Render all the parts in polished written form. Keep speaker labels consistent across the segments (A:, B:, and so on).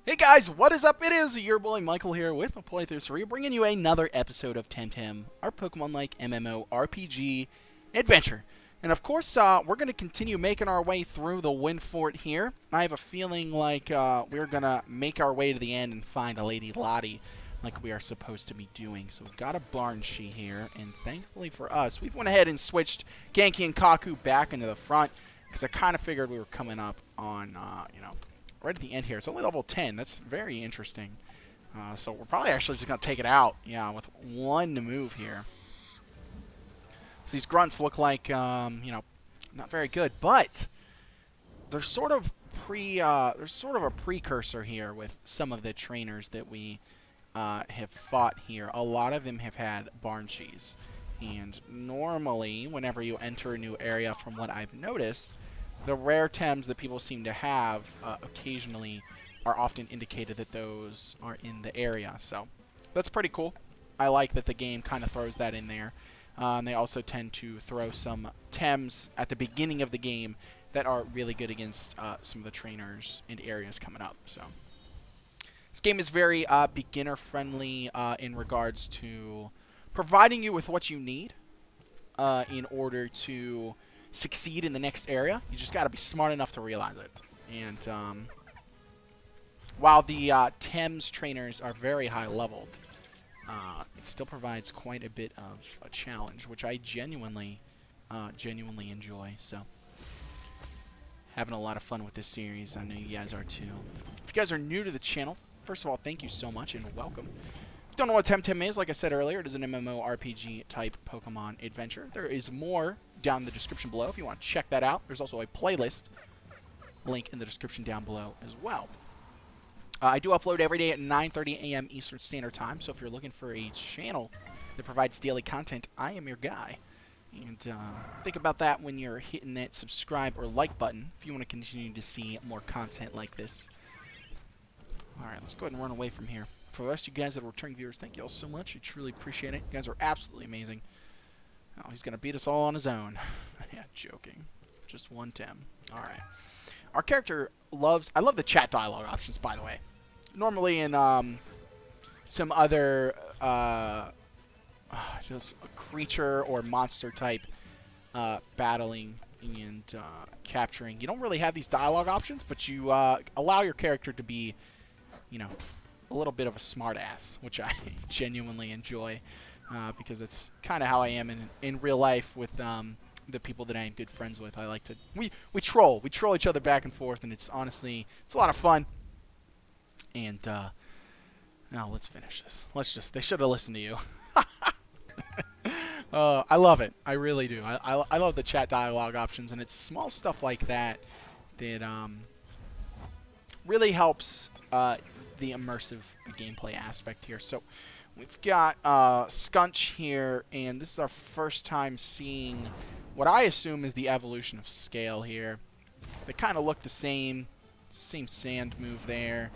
A: Hey guys, what is up? It is your boy Michael here with a playthrough 3, bringing you another episode of TemTem, our Pokemon-like MMORPG adventure. And of course, we're going to continue making our way through the Wind Fort here. I have a feeling like we're going to make our way to the end and find a Lady Lottie like we are supposed to be doing. So we've got a Barnshe here, and thankfully for us, we've went ahead and switched Genki and Kaku back into the front, because I kind of figured we were coming up on, right at the end here. It's only level 10. That's very interesting. So we're probably actually just going to take it out, with one move here. So these grunts look like, not very good, but there's sort of a precursor here with some of the trainers that we have fought here. A lot of them have had Barnshes, and normally, whenever you enter a new area, from what I've noticed, the rare Tems that people seem to have occasionally are often indicated that those are in the area. So that's pretty cool. I like that the game kind of throws that in there. And they also tend to throw some Tems at the beginning of the game that are really good against some of the trainers and areas coming up. So this game is very beginner-friendly in regards to providing you with what you need in order to succeed in the next area. You just got to be smart enough to realize it. And while the Tems trainers are very high leveled, it still provides quite a bit of a challenge, which I genuinely enjoy. So having a lot of fun with this series. I know you guys are too. If you guys are new to the channel, first of all, thank you so much and welcome. If you don't know what TemTem is, like I said earlier, it is an MMORPG type Pokemon adventure. There is more down in the description below if you want to check that out. There's also a playlist link in the description down below as well. I do upload every day at 9:30 a.m. Eastern Standard Time, so if you're looking for a channel that provides daily content, I am your guy. And think about that when you're hitting that subscribe or like button if you want to continue to see more content like this. Alright, let's go ahead and run away from here. For the rest of you guys that are returning viewers, thank you all so much. I truly appreciate it. You guys are absolutely amazing. Oh, he's going to beat us all on his own. Yeah, joking. Just one Tem. Alright. Our character loves... I love the chat dialogue options, by the way. Normally in some other just a creature or monster type battling and capturing, you don't really have these dialogue options, but you allow your character to be, a little bit of a smartass, which I genuinely enjoy. Because it's kind of how I am in real life with the people that I am good friends with. I like to we troll each other back and forth, and it's honestly a lot of fun. And now let's finish this. They should have listened to you. I love it. I really do. I love the chat dialogue options, and it's small stuff like that that really helps the immersive gameplay aspect here. So we've got Skunch here, and this is our first time seeing what I assume is the evolution of Scale here. They kind of look the same sand move there,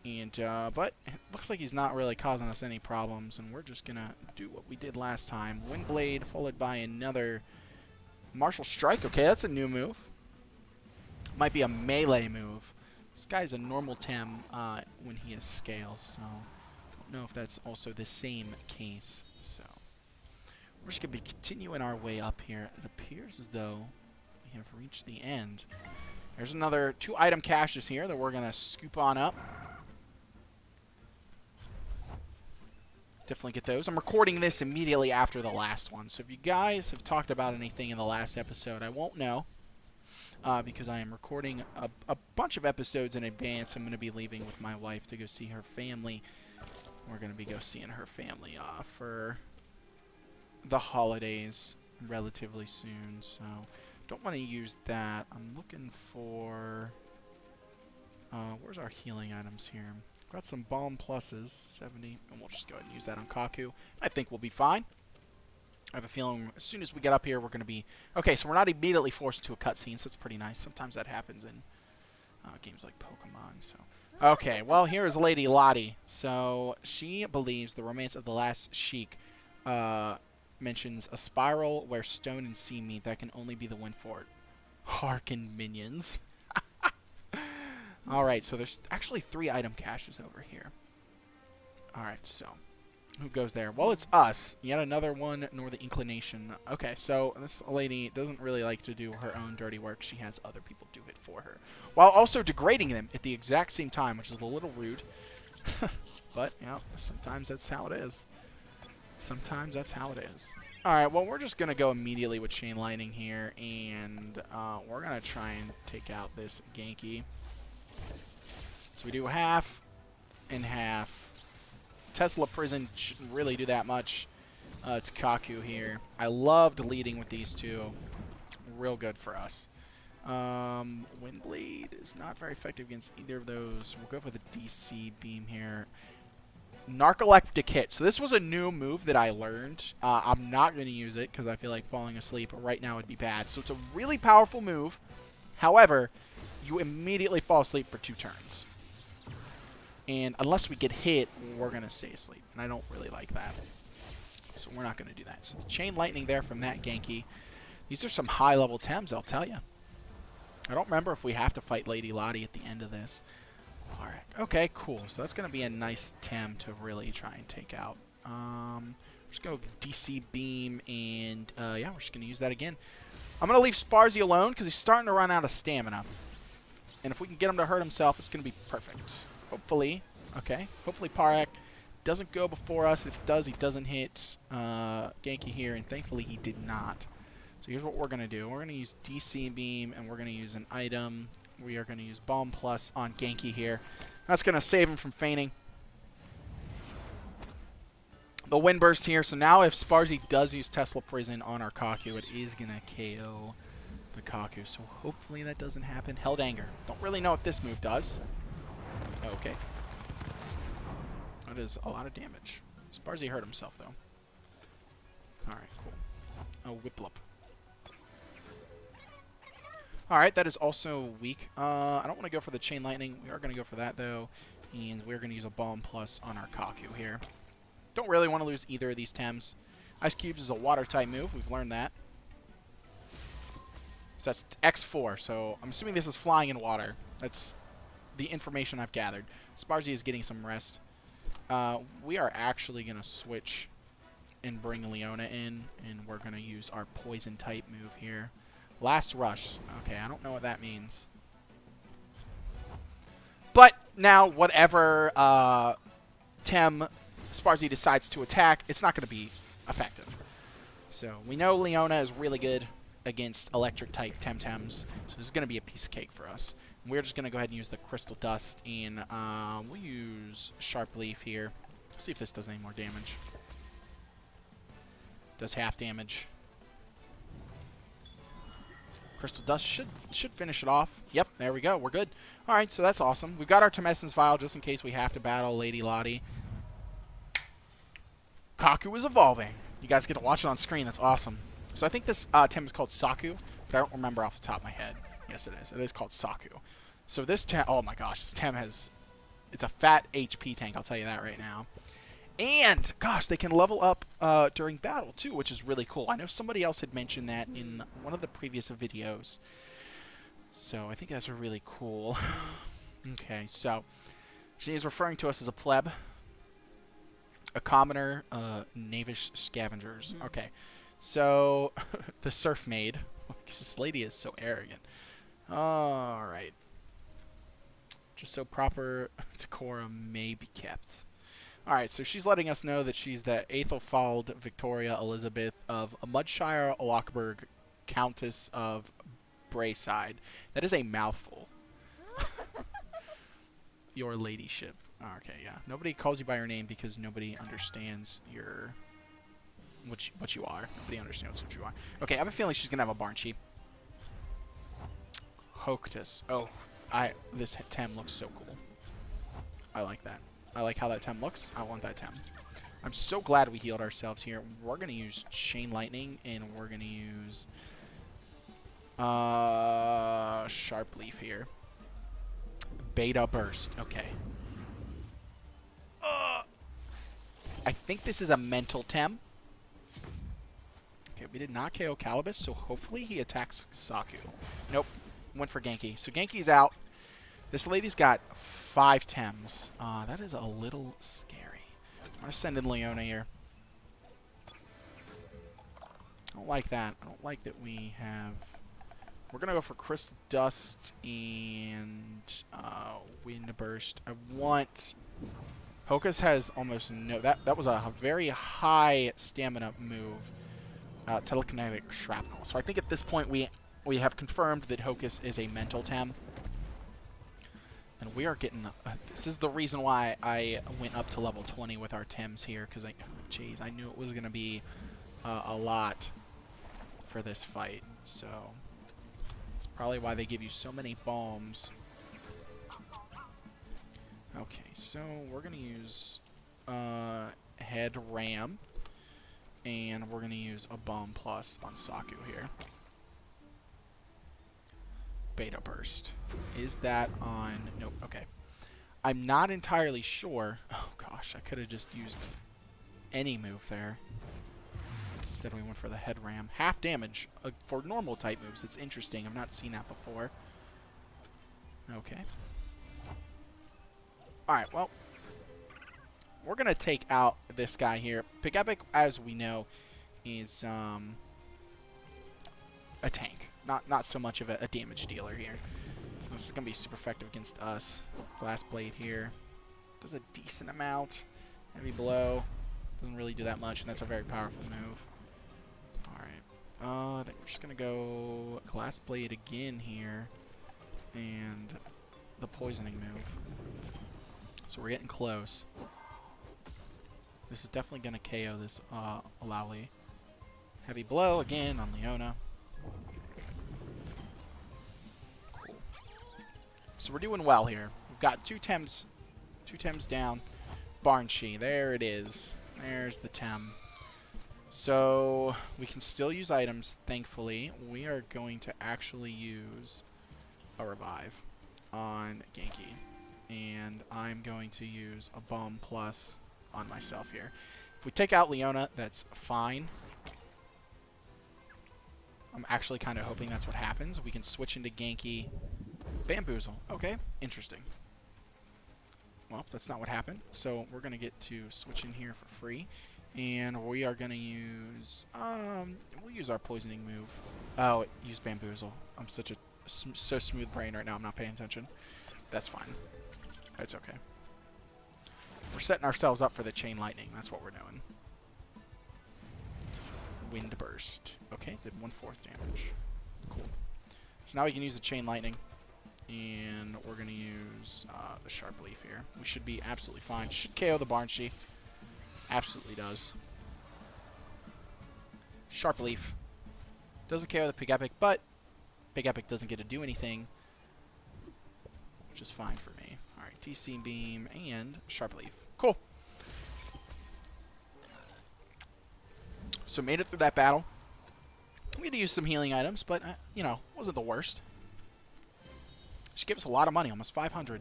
A: and but it looks like he's not really causing us any problems, and we're just gonna do what we did last time. Windblade followed by another Martial Strike. Okay, that's a new move. Might be a melee move. This guy's a normal Tem when he is Scale, so know if that's also the same case. So we're just going to be continuing our way up here. It appears as though we have reached the end. There's another 2 item caches here that we're going to scoop on up. Definitely get those. I'm recording this immediately after the last one, so if you guys have talked about anything in the last episode, I won't know. Because I am recording a bunch of episodes in advance. I'm going to be leaving with my wife to go see her family. We're going to be seeing her family for the holidays relatively soon, so don't want to use that. I'm looking for... where's our healing items here? Got some Balm Pluses, 70, and we'll just go ahead and use that on Kaku. I think we'll be fine. I have a feeling as soon as we get up here, we're going to be... Okay, so we're not immediately forced into a cutscene, so that's pretty nice. Sometimes that happens in games like Pokemon, so... Okay, well, here is Lady Lottie. So, she believes the romance of the last Sheik mentions a spiral where stone and sea meet that can only be the Wind Fort. Harken minions. Alright, so there's actually 3 item caches over here. Alright, so who goes there? Well, it's us. Yet another one, nor the inclination. Okay, so this lady doesn't really like to do her own dirty work. She has other people do it for her, while also degrading them at the exact same time, which is a little rude. But, you know, sometimes that's how it is. Sometimes that's how it is. Alright, well, we're just going to go immediately with Chain Lightning here, and we're going to try and take out this Genki. So we do half and half. Tesla Prison shouldn't really do that much. It's Kaku here. I loved leading with these two. Real good for us. Windblade is not very effective against either of those. We'll go for the DC beam here. Narcoleptic hit. So this was a new move that I learned. I'm not going to use it because I feel like falling asleep right now would be bad. So it's a really powerful move. However, you immediately fall asleep for 2 turns. And unless we get hit, we're going to stay asleep. And I don't really like that. So we're not going to do that. So the Chain Lightning there from that Genki. These are some high-level Tems, I'll tell you. I don't remember if we have to fight Lady Lottie at the end of this. Alright. Okay, cool. So that's going to be a nice Tem to really try and take out. Just go DC Beam, and yeah, we're just going to use that again. I'm going to leave Sparzy alone because he's starting to run out of stamina. And if we can get him to hurt himself, it's going to be perfect. Hopefully. Okay. Hopefully Parak doesn't go before us. If he does, he doesn't hit Genki here, and thankfully he did not. So here's what we're going to do. We're going to use DC Beam, and we're going to use an item. We are going to use Bomb Plus on Genki here. That's going to save him from fainting. The Wind Burst here. So now if Sparzy does use Tesla Prison on our Kaku, it is going to KO the Kaku. So hopefully that doesn't happen. Held Anger. Don't really know what this move does. Okay. That is a lot of damage. Sparzy hurt himself, though. Alright, cool. Oh, Whiplup. Alright, that is also weak. I don't want to go for the Chain Lightning. We are going to go for that, though. And we're going to use a Bomb Plus on our Kaku here. Don't really want to lose either of these Tems. Ice Cubes is a water-type move. We've learned that. So that's X4. So I'm assuming this is flying in water. That's the information I've gathered. Sparzy is getting some rest. We are actually going to switch and bring Leona in. And we're going to use our Poison-type move here. Last Rush. Okay, I don't know what that means. But now, whatever Tem Sparzy decides to attack, it's not going to be effective. So we know Leona is really good against electric-type TemTems. So this is going to be a piece of cake for us. And we're just going to go ahead and use the Crystal Dust. And we'll use Sharp Leaf here. See if this does any more damage. Does half damage. Crystal Dust should finish it off. Yep, there we go. We're good. Alright, so that's awesome. We've got our Temessence Vial just in case we have to battle Lady Lottie. Kaku is evolving. You guys get to watch it on screen. That's awesome. So I think this Tem is called Saku, but I don't remember off the top of my head. Yes, it is. It is called Saku. So this Tem... Oh my gosh, this Tem has... It's a fat HP tank, I'll tell you that right now. And, gosh, they can level up during battle, too, which is really cool. I know somebody else had mentioned that in one of the previous videos. So I think that's really cool. Okay, so she is referring to us as a pleb. A commoner, knavish scavengers. Okay, so the Surf Maid. This lady is so arrogant. Alright. Just so proper decorum may be kept. Alright, so she's letting us know that she's the Aethelfald Victoria Elizabeth of Mudshire Lochberg, Countess of Brayside. That is a mouthful. Your ladyship. Okay, yeah. Nobody calls you by your name because nobody understands your... what you are. Nobody understands what you are. Okay, I have a feeling she's going to have a Barn Sheep. Hoctus. Oh, this Tem looks so cool. I like that. I like how that Tem looks. I want that Tem. I'm so glad we healed ourselves here. We're going to use Chain Lightning, and we're going to use Sharp Leaf here. Beta Burst. Okay. I think this is a mental Tem. Okay, we did not KO Calibus, so hopefully he attacks Saku. Nope. Went for Genki. So Genki's out. This lady's got 5 Tems. That is a little scary. I'm going to send in Leona here. I don't like that. I don't like that we have... We're going to go for Crystal Dust and Wind Burst. I want... Hokus has almost no... That was a very high stamina move. Telekinetic Shrapnel. So I think at this point we have confirmed that Hokus is a mental Tem. And we are getting... this is the reason why I went up to level 20 with our Tems here. Because jeez, I knew it was going to be a lot for this fight. So that's probably why they give you so many bombs. Okay, so we're going to use Head Ram. And we're going to use a Bomb Plus on Saku here. Beta Burst. Is that on... Nope, okay. I'm not entirely sure. Oh gosh, I could have just used any move there. Instead we went for the Head Ram. Half damage for normal type moves. It's interesting. I've not seen that before. Okay. Alright, well... We're going to take out this guy here. Pigepic, as we know, is a tank. Not so much of a damage dealer here. This is going to be super effective against us. Glass Blade here. Does a decent amount. Heavy Blow. Doesn't really do that much, and that's a very powerful move. Alright. I think we're just going to go Glass Blade again here. And the Poisoning move. So we're getting close. This is definitely going to KO this Alawi. Heavy Blow again on Leona. Cool. So we're doing well here. We've got 2 Tems down. Barnshee, there it is. There's the Tem. So we can still use items, thankfully. We are going to actually use a Revive on Genki. And I'm going to use a Bomb Plus on myself here. If we take out Leona, that's fine. I'm actually kind of hoping that's what happens. We can switch into Genki. Bamboozle. Okay, interesting. Well, that's not what happened. So we're going to get to switch in here for free. And we are going to use... we'll use our poisoning move. Oh, use Bamboozle. I'm such a... so smooth brain right now. I'm not paying attention. That's fine. That's okay. We're setting ourselves up for the Chain Lightning. That's what we're doing. Wind Burst. Okay, did 1/4 damage. Cool. So now we can use the Chain Lightning. And we're going to use the Sharp Leaf here. We should be absolutely fine. Should KO the Barnshee. Absolutely does. Sharp Leaf. Doesn't KO the Pigepic, but Pigepic doesn't get to do anything. Which is fine for me. Alright, TC Beam and Sharp Leaf. Cool. So made it through that battle. We had to use some healing items, but, you know, wasn't the worst. She gave us a lot of money, almost 500.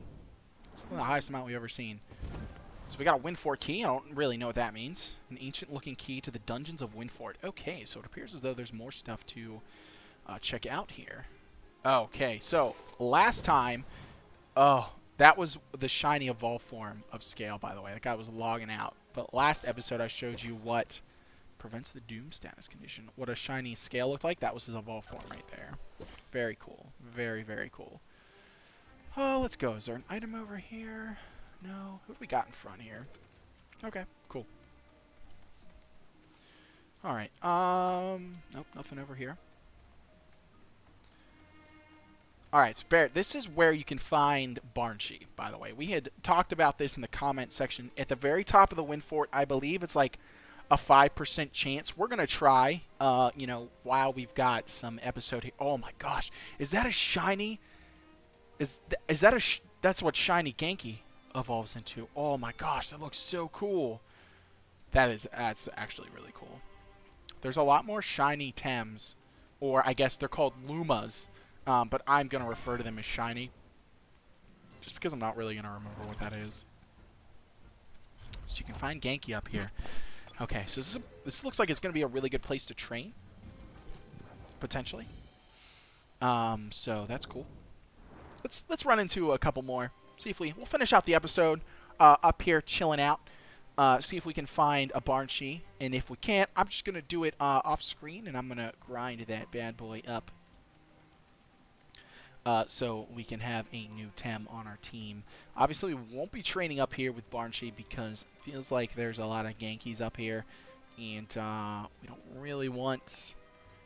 A: It's the highest amount we've ever seen. So we got a Windfort key. I don't really know what that means. An ancient-looking key to the dungeons of Windfort. Okay, so it appears as though there's more stuff to check out here. Okay, so last time... Oh, that was the shiny evolve form of Scale, by the way. That guy was logging out. But last episode I showed you what prevents the Doom status condition. What a shiny Scale looked like. That was his evolve form right there. Very cool. Very, very cool. Oh, let's go. Is there an item over here? No. Who do we got in front here? Okay, cool. Alright. Nope, nothing over here. Alright, so Barrett, this is where you can find Barnshee, by the way. We had talked about this in the comment section. At the very top of the Windfort, I believe it's like a 5% chance. We're going to try, you know, while we've got some episode here. Oh my gosh. Is that a shiny? Is that a... that's what shiny Genki evolves into. Oh my gosh, that looks so cool. That's actually really cool. There's a lot more shiny Tems, or I guess they're called Lumas, but I'm going to refer to them as shiny, just because I'm not really going to remember what that is. So you can find Genki up here. Okay, so this looks like it's going to be a really good place to train, potentially. So that's cool. let's run into a couple more. See if we'll finish out the episode up here chilling out. See if we can find a Barnshee, and if we can't, I'm just gonna do it off screen, and I'm gonna grind that bad boy up. So we can have a new Tem on our team. Obviously, we won't be training up here with Barnshee because it feels like there's a lot of Yankees up here, and we don't really want...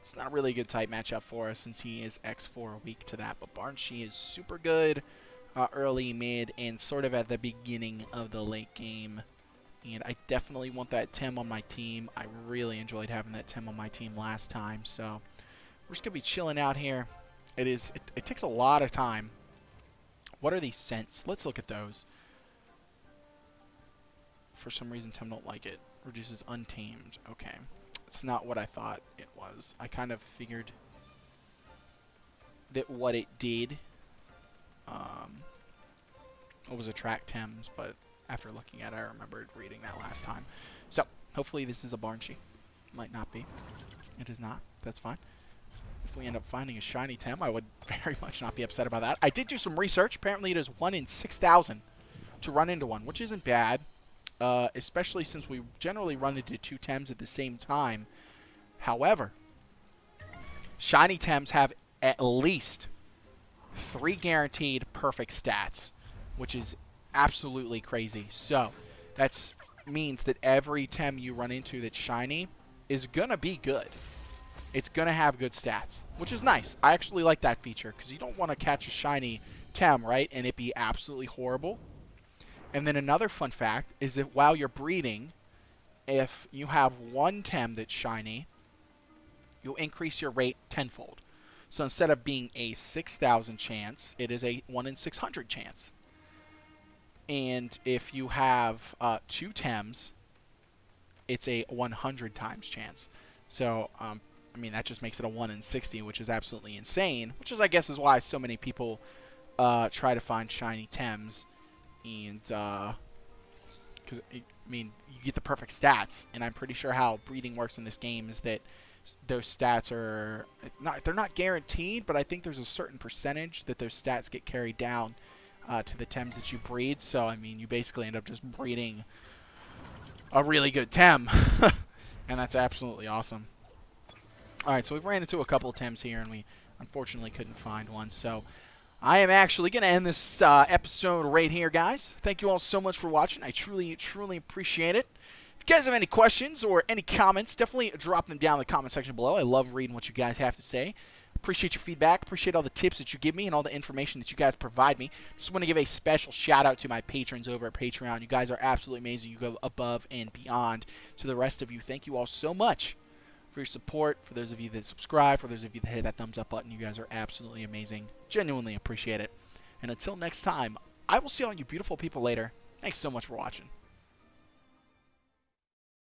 A: It's not really a good type matchup for us since he is X4 weak to that, but Barnshee is super good early, mid, and sort of at the beginning of the late game. And I definitely want that Tem on my team. I really enjoyed having that Tem on my team last time, so we're just going to be chilling out here. It takes a lot of time. What are these scents? Let's look at those. For some reason, Tem don't like it. Reduces untamed. Okay. It's not what I thought it was. I kind of figured that what it did was attract Tems, but after looking at it, I remembered reading that last time. So, hopefully this is a Barnshee. Might not be. It is not. That's fine. If we end up finding a shiny Tem, I would very much not be upset about that. I did do some research. Apparently it is 1 in 6,000 to run into one, which isn't bad. Especially since we generally run into 2 Tems at the same time. However, shiny Tems have at least 3 guaranteed perfect stats, which is absolutely crazy. So, that means that every Tem you run into that's shiny is going to be good. It's going to have good stats, which is nice. I actually like that feature because you don't want to catch a shiny Tem, right, and it be absolutely horrible. And then another fun fact is that while you're breeding, if you have 1 Tem that's shiny, you'll increase your rate tenfold. So instead of being a 6,000 chance, it is a 1 in 600 chance. And if you have 2 Tems, it's a 100 times chance. So, I mean, that just makes it a 1 in 60, which is absolutely insane. Which is, I guess, is why so many people try to find shiny Tems. And, because, I mean, you get the perfect stats, and I'm pretty sure how breeding works in this game is that those stats are, they're not guaranteed, but I think there's a certain percentage that those stats get carried down to the Tems that you breed. So, I mean, you basically end up just breeding a really good Tem, and that's absolutely awesome. Alright, so we've ran into a couple of Tems here, and we unfortunately couldn't find one, so... I am actually going to end this episode right here, guys. Thank you all so much for watching. I truly, truly appreciate it. If you guys have any questions or any comments, definitely drop them down in the comment section below. I love reading what you guys have to say. Appreciate your feedback. Appreciate all the tips that you give me and all the information that you guys provide me. Just want to give a special shout out to my patrons over at Patreon. You guys are absolutely amazing. You go above and beyond. To the rest of you, thank you all so much for your support. For those of you that subscribe, for those of you that hit that thumbs up button, you guys are absolutely amazing. Genuinely appreciate it. And until next time, I will see all you beautiful people later. Thanks so much for watching.